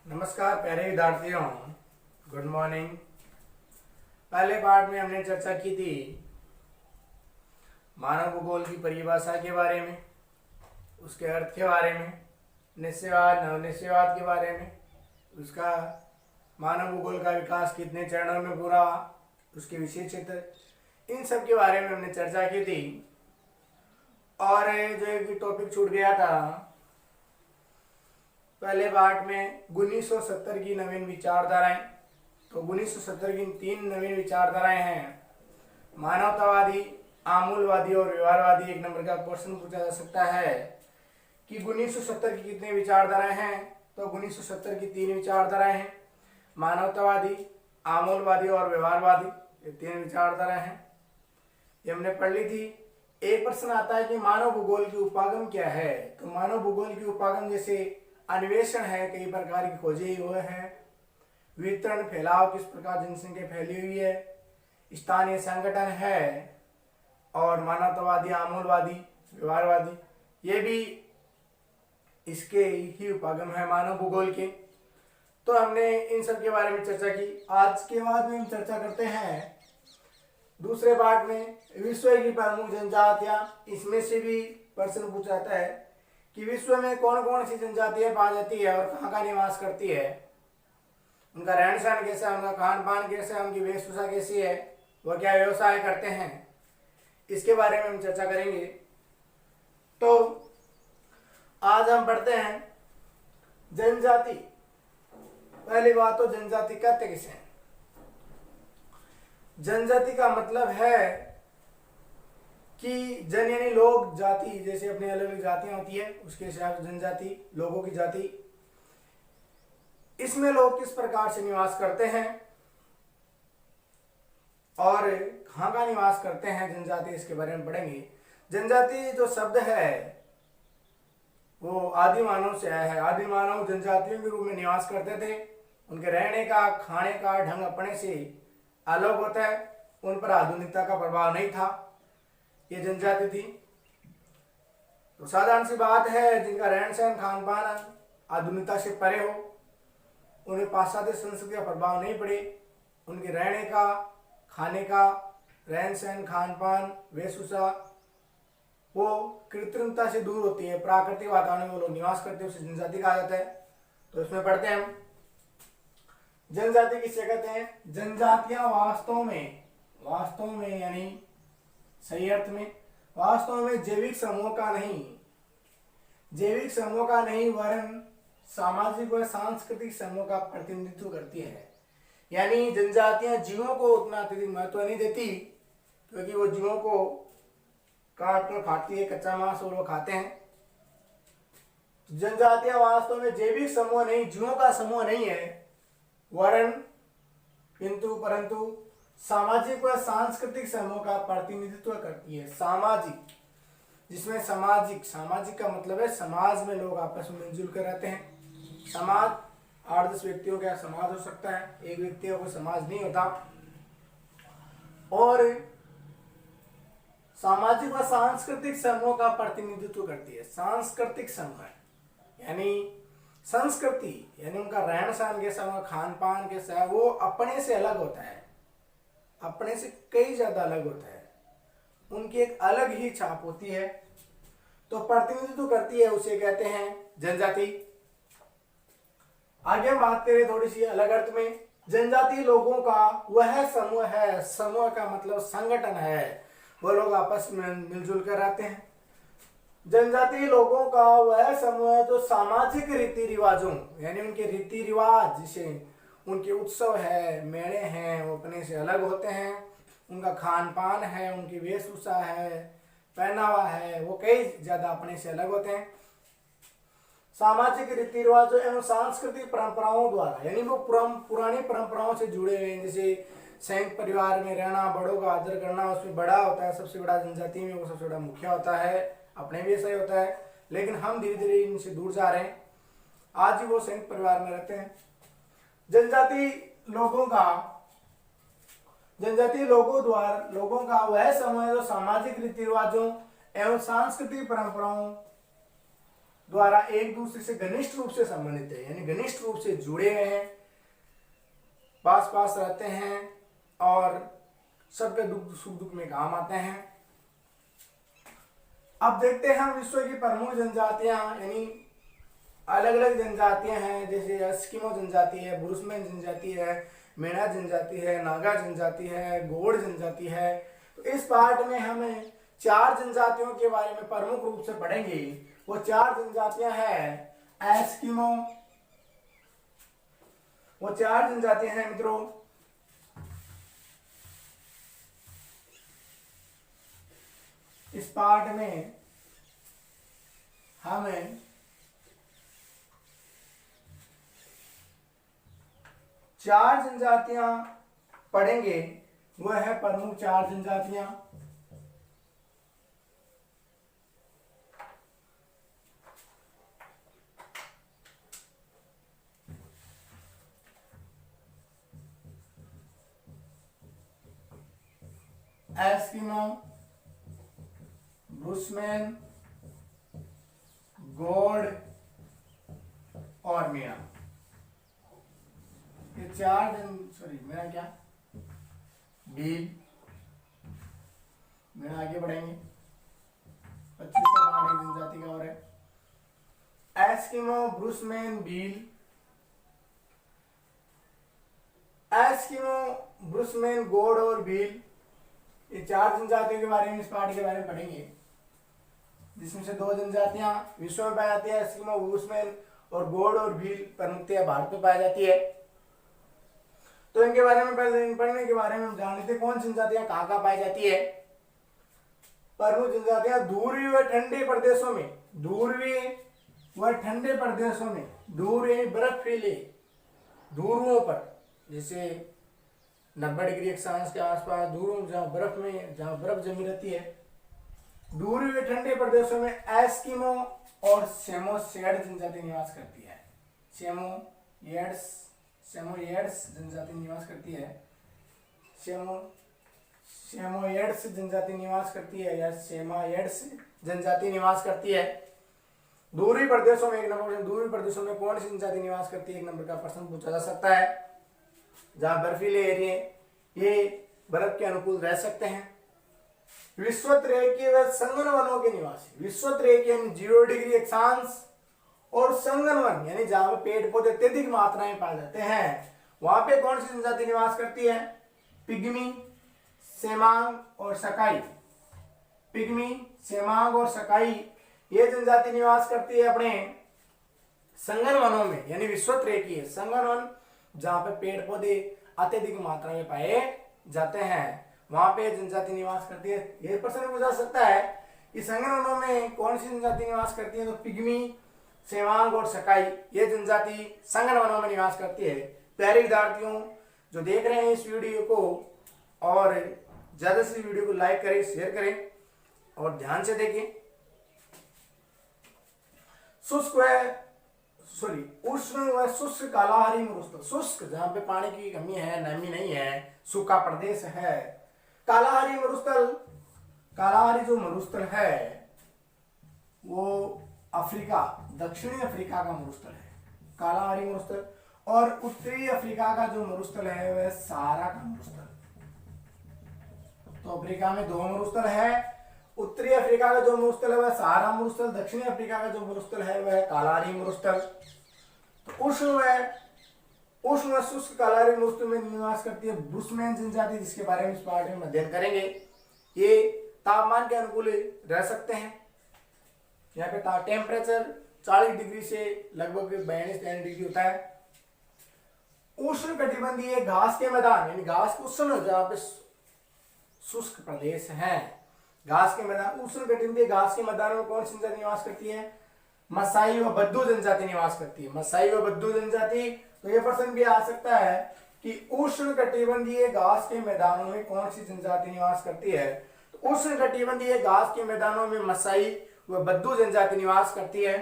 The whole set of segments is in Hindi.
नमस्कार प्यारे विद्यार्थियों, गुड मॉर्निंग। पहले पार्ट में हमने चर्चा की थी मानव भूगोल की परिभाषा के बारे में, उसके अर्थ के बारे में, निश्चयवाद नवनिश्चयवाद के बारे में, उसका मानव भूगोल का विकास कितने चरणों में पूरा हुआ, उसके विशेष क्षेत्र, इन सब के बारे में हमने चर्चा की थी। और जो एक टॉपिक छूट गया था पहले पार्ट में 1970 की नवीन विचारधाराएं। तो 1970 की तीन नवीन विचारधाराएं हैं, मानवतावादी, आमूलवादी और व्यवहारवादी। एक नंबर का क्वेश्चन पूछा जा सकता है कि 1970 की कितने विचारधाराएं हैं। तो 1970 की तीन विचारधाराएं हैं, मानवतावादी, आमूलवादी और व्यवहारवादी। ये तीन विचारधाराएं हैं, ये हमने पढ़ ली थी। एक प्रश्न आता है कि मानव भूगोल की उपागम क्या है। तो मानव भूगोल की उपागम जैसे अन्वेषण है, कई प्रकार की खोजें हुए हैं, वितरण फैलाव किस प्रकार जनसंख्या फैली हुई है, स्थानीय संगठन है, और मानवतावादी, आमूलवादी, व्यवहारवादी, ये भी इसके ही उपागम है मानव भूगोल के। तो हमने इन सब के बारे में चर्चा की। आज के बाद में हम चर्चा करते हैं दूसरे पार्ट में विश्व की प्रमुख जनजातियां। इसमें से भी प्रश्न पूछा जाता है कि विश्व में कौन कौन सी जनजातियां पाई जाती है और कहाँ कहाँ निवास करती है, उनका रहन सहन कैसा है, उनका खान पान कैसा है, उनकी वेशभूषा कैसी है, वह क्या व्यवसाय करते हैं, इसके बारे में हम चर्चा करेंगे। तो आज हम पढ़ते हैं जनजाति। पहली बात तो जनजाति कहते किसे हैं। जनजाति का मतलब है कि जन यानी लोग, जाति जैसे अपनी अलग अलग जातियां होती है उसके हिसाब से जनजाति, लोगों की जाति। इसमें लोग किस प्रकार से निवास करते हैं और कहाँ का निवास करते हैं जनजाति, इसके बारे में पढ़ेंगे। जनजाति जो शब्द है वो आदि मानव से आया है। आदि मानव जनजातियों के रूप में निवास करते थे। उनके रहने का, खाने का ढंग अपने से अलग होता है, उन पर आधुनिकता का प्रभाव नहीं था, ये जनजाति थी। तो साधारण सी बात है, जिनका रहन सहन, खान पान आधुनिकता से परे हो, उन्हें पाश्चात्य संस्कृति का प्रभाव नहीं पड़े, उनके रहने का, खाने का, रहन सहन, खान पान, वेशभूषा वो कृत्रिमता से दूर होती है, प्राकृतिक वातावरण में वो लोग निवास करते हैं, उसे जनजाति कहा जाता है। तो इसमें पढ़ते हैं हम जनजाति किसे कहते हैं। जनजातियां वास्तव में यानी सही अर्थ में वास्तव में जैविक समूह का नहीं वरन सामाजिक व सांस्कृतिक समूह का प्रतिनिधित्व करती है। यानी जनजातियां जीवों को उतना अत्यधिक महत्व नहीं देती, क्योंकि वो जीवों को काट कर खाती है, कच्चा मांस और वो खाते हैं। जनजातियां वास्तव में जैविक समूह नहीं, जीवों का समूह नहीं है, वरन परंतु सामाजिक व सांस्कृतिक समूह का प्रतिनिधित्व करती है। सामाजिक, जिसमें सामाजिक का मतलब है समाज में लोग आपस में मिलजुल कर रहते हैं। समाज 8-10 व्यक्तियों का समाज हो सकता है, एक व्यक्ति का कोई समाज नहीं होता। और सामाजिक व सांस्कृतिक समूह का प्रतिनिधित्व करती है। सांस्कृतिक समूह यानी संस्कृति, यानी उनका रहन सहन कैसा, उनका खान पान कैसा है, वो अपने से अलग होता है, अपने से कई ज्यादा अलग होता है, उनकी एक अलग ही छाप होती है, तो प्रतिनिधित्व करती है, उसे कहते हैं जनजाति। आगे हम बात करें थोड़ी सी अलग अर्थ में। जनजाति लोगों का वह समूह है, समूह का मतलब संगठन है, वो लोग आपस में मिलजुल कर रहते हैं। जनजाति लोगों का वह समूह है जो सामाजिक रीति रिवाजों, यानी उनके रीति रिवाज, जिसे उनके उत्सव है, मेले हैं, वो अपने से अलग होते हैं। उनका खान पान है, उनकी वेशभूषा है, पहनावा है, वो कई ज्यादा अपने से अलग होते हैं। सामाजिक रीति रिवाजों एवं सांस्कृतिक परंपराओं द्वारा, यानी वो पुरानी परंपराओं से जुड़े हुए हैं। जैसे संयुक्त परिवार में रहना, बड़ों का आदर करना, उसमें बड़ा होता है, सबसे बड़ा जनजाति में वो सबसे बड़ा मुखिया होता है, अपने भी ऐसा ही होता है। लेकिन हम धीरे धीरे इनसे दूर जा रहे हैं, आज ही वो संयुक्त परिवार में रहते हैं। जनजाति लोगों का वह समूह जो सामाजिक रीति रिवाजों एवं सांस्कृतिक परंपराओं द्वारा एक दूसरे से घनिष्ठ रूप से संबंधित है, यानी घनिष्ठ रूप से जुड़े हुए हैं, पास पास रहते हैं और सबके दुख सुख दुख में काम आते हैं। अब देखते हैं हम विश्व की प्रमुख जनजातियां, यानी अलग अलग जनजातियां हैं, जैसे एस्किमो जनजाति है, ब्रुसमैन जनजाति है, मेना जनजाति है, नागा जनजाति है, गोंड जनजाति है। तो इस पार्ट में हमें 4 जनजातियों के बारे में प्रमुख रूप से पढ़ेंगे। वो 4 जनजातियां हैं एस्किमो, वो 4 जनजातियां हैं मित्रों इस पार्ट में हमें 4 जनजातियां पढ़ेंगे। वह है प्रमुख 4 जनजातियां। एस्किमो, ब्रुसमैन, गोंड और मेना। ये 4 मेरा क्या भील, मेरा आगे बढ़ेंगे। 25 का पार्ट एक जनजाति का और है एस्किमो, ब्रुसमैन, भील। एस्किमो, ब्रुसमैन, गोंड और भील, ये 4 जनजातियों के बारे में इस पार्ट के बारे में पढ़ेंगे, जिसमें से 2 जनजातियां विश्व में पाई जाती है, एस्किमो, ब्रुसमैन और गोंड और भील प्रमुखतया भारत में पाई जाती है। तो इनके बारे में पहले पढ़ने के बारे में हम जान लेते हैं कौन सी जनजातियां कहाँ पाई जाती है। प्रमुख जनजातियां ध्रुवीय व ठंडे प्रदेशों में, ध्रुवीय व ठंडे प्रदेशों में, ध्रुवीय बर्फीले ध्रुवों पर, जैसे 90 डिग्री अक्षांश के आसपास ध्रुव जहाँ बर्फ जमी रहती है, ध्रुवीय ठंडे प्रदेशों में एस्किमो और सेमोयेड्स जनजाति निवास करती है। सेमोयेड्स जनजाति निवास करती है। सेमोयेड्स जनजाति निवास करती है या सेमायेड्स जनजाति निवास करती है। दूरी प्रदेशों में, एक नंबर दूरी प्रदेशों में कौन सी जनजाति निवास करती है, एक नंबर का प्रश्न पूछा जा सकता है। जहां बर्फीले एरिया ये बर्फ के अनुकूल रह सकते हैं। विश्वतरेखीय व संगन वनों के निवासी, विश्वतरेखीय यानी 0 डिग्री अक्षांश और संगन वन यानी जहां पेड़ पौधे अत्यधिक मात्रा में पाए जाते हैं, वहां पे कौन सी जनजाति निवास करती है, पिग्मी, सेमांग और सकाई। पिग्मी, सेमांग और सकाई ये जनजाति निवास करती है अपने संगन वनों में, यानी विश्वतरेखीय संगन वन जहां पे पेड़ पौधे अत्यधिक मात्रा में पाए जाते हैं, वहां पे जनजाति निवास करती है। यह प्रश्न पूछा जा सकता है कि संगन वनों में कौन सी जनजाति निवास करती है, तो पिग्मी, सेवांग और सकाई ये जनजाति संगन वनों में निवास करती है। प्यारे विद्यार्थियों जो देख रहे हैं इस वीडियो को, और ज्यादा से वीडियो को लाइक करें, शेयर करें और ध्यान से देखें। उष्ण व शुष्क कालाहारी मरुस्थल, शुष्क जहां पे पानी की कमी है, नमी नहीं है, सूखा प्रदेश है। कालाहारी मरुस्थल, कालाहारी जो मरुस्थल है वो अफ्रीका, दक्षिणी अफ्रीका का मरुस्थल है कालाहारी मरुस्थल, और उत्तरी अफ्रीका का जो मरुस्थल है वह सहारा का मरुस्थल। तो अफ्रीका में 2 मरुस्थल है, उत्तरी अफ्रीका का जो मरुस्थल है वह सहारा मरुस्थल, दक्षिणी अफ्रीका का जो मरुस्थल है वह कालाहारी मरुस्थल। तो उष्ण व शुष्क कालाहारी मरुस्थल में निवास करती है ब्रुसमैन जनजाति, जिसके बारे में इस पाठ में अध्ययन करेंगे। ये तापमान के अनुकूल रह सकते हैं। यहाँ पे टेम्परेचर 40 डिग्री से लगभग 42-43 डिग्री होता है। उष्ण कटिबंधीय घास के मैदान, यानी घास उष्ण जहाँ पे शुष्क प्रदेश है, घास के मैदान, उष्ण कटिबंधीय घास के मैदानों में कौन सी जनजाति निवास करती है, मसाई व बद्दू जनजाति निवास करती है। मसाई व बद्दू जनजाति। तो यह प्रश्न भी आ सकता है कि उष्ण कटिबंधीय घास के मैदानों में कौन सी जनजाति निवास करती है, तो उष्ण कटिबंधीय घास के मैदानों में मसाई व बद्दू जनजाति निवास करती है।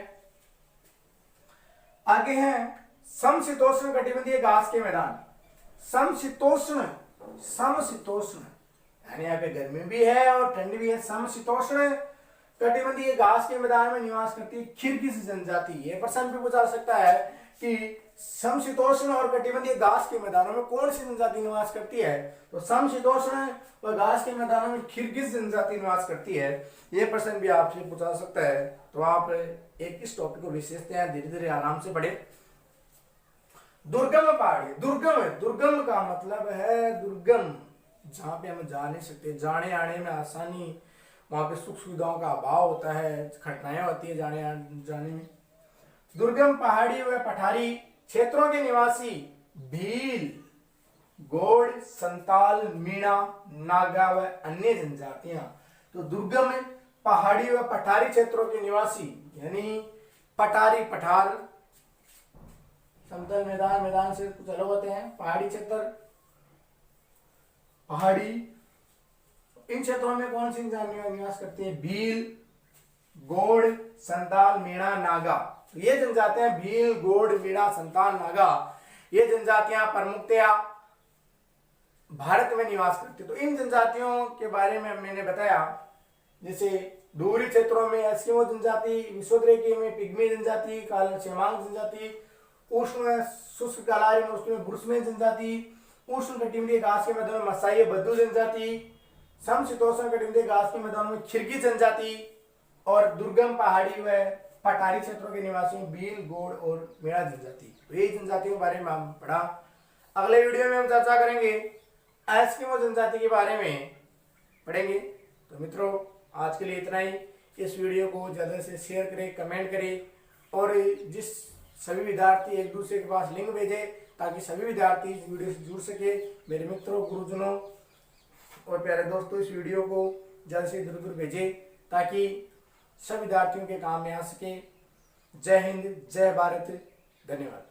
आगे है समशीतोष्ण कटिबंधीय घास के मैदान। समशीतोष्ण, समशीतोष्ण यानी यहाँ पे गर्मी भी है और ठंड भी है। समशीतोष्ण कटिबंधीय घास के मैदान में निवास करती है किर्गिज जनजाति। ये प्रश्न भी पूछा सकता है कि समशीतोष्ण और कटिबंधीय घास के मैदानों में कौन सी जनजाति निवास करती है, तो समशीतोष्ण और घास के मैदानों में किर्गिज जनजाति निवास करती है। ये प्रश्न भी आपसे पूछा सकता है, तो आप एक इस टॉपिक को विशेषतः धीरे धीरे आराम से पढ़े। दुर्गम पहाड़ी, दुर्गम का मतलब है दुर्गम, जहां पे हम जा नहीं सकते, जाने आने में आसानी, वहां पे सुख सुविधाओं का अभाव होता है, कठिनाइयां होती है जाने में। दुर्गम पहाड़ी व पठारी क्षेत्रों के निवासी भील, गोड़, संताल, मीणा, नागा व अन्य जनजातियां। तो दुर्गम पहाड़ी व पठारी क्षेत्रों के निवासी यानी पठारी, पठार समतल मैदान, मैदान से कुछ अलग होते हैं, पहाड़ी क्षेत्र, पहाड़ी, इन क्षेत्रों में कौन सी जनजातियां निवास करती हैं? भील, गोड़, संताल, मीणा, नागा। तो ये जनजातियां भील, गोड़, मीणा, संताल, नागा, ये जनजातियां प्रमुखतया भारत में निवास करती है। तो इन जनजातियों के बारे में मैंने बताया, जैसे दूरी क्षेत्रों में एस्किमो जनजाति, विश्वोत्तरी में पिग्मी जनजाति, कालक्षेमांग जनजाति, उष्ण शुष्क कालारी मौसम में बुर्समेन जनजाति, उष्ण कटिबंधीय घास के मैदानों में मसाई बद्दू जनजाति, समशीतोष्ण कटिबंधीय घास के मैदानों में किर्गिज जनजाति, और दुर्गम पहाड़ी व पठारी क्षेत्रों के निवासियों भील, गोड़ और मीणा जनजाति। तो ये जनजातियों के बारे में हम पढ़ा। अगले वीडियो में हम चर्चा करेंगे एस्किमो जनजाति के बारे में पढ़ेंगे। तो मित्रों, आज के लिए इतना ही। इस वीडियो को ज़्यादा से शेयर करें, कमेंट करें, और जिस सभी विद्यार्थी एक दूसरे के पास लिंक भेजें ताकि सभी विद्यार्थी इस वीडियो से जुड़ सके। मेरे मित्रों, गुरुजनों और प्यारे दोस्तों, इस वीडियो को ज़्यादा से इधर उधर भेजें ताकि सब विद्यार्थियों के काम में आ सके। जय हिंद, जय भारत, धन्यवाद।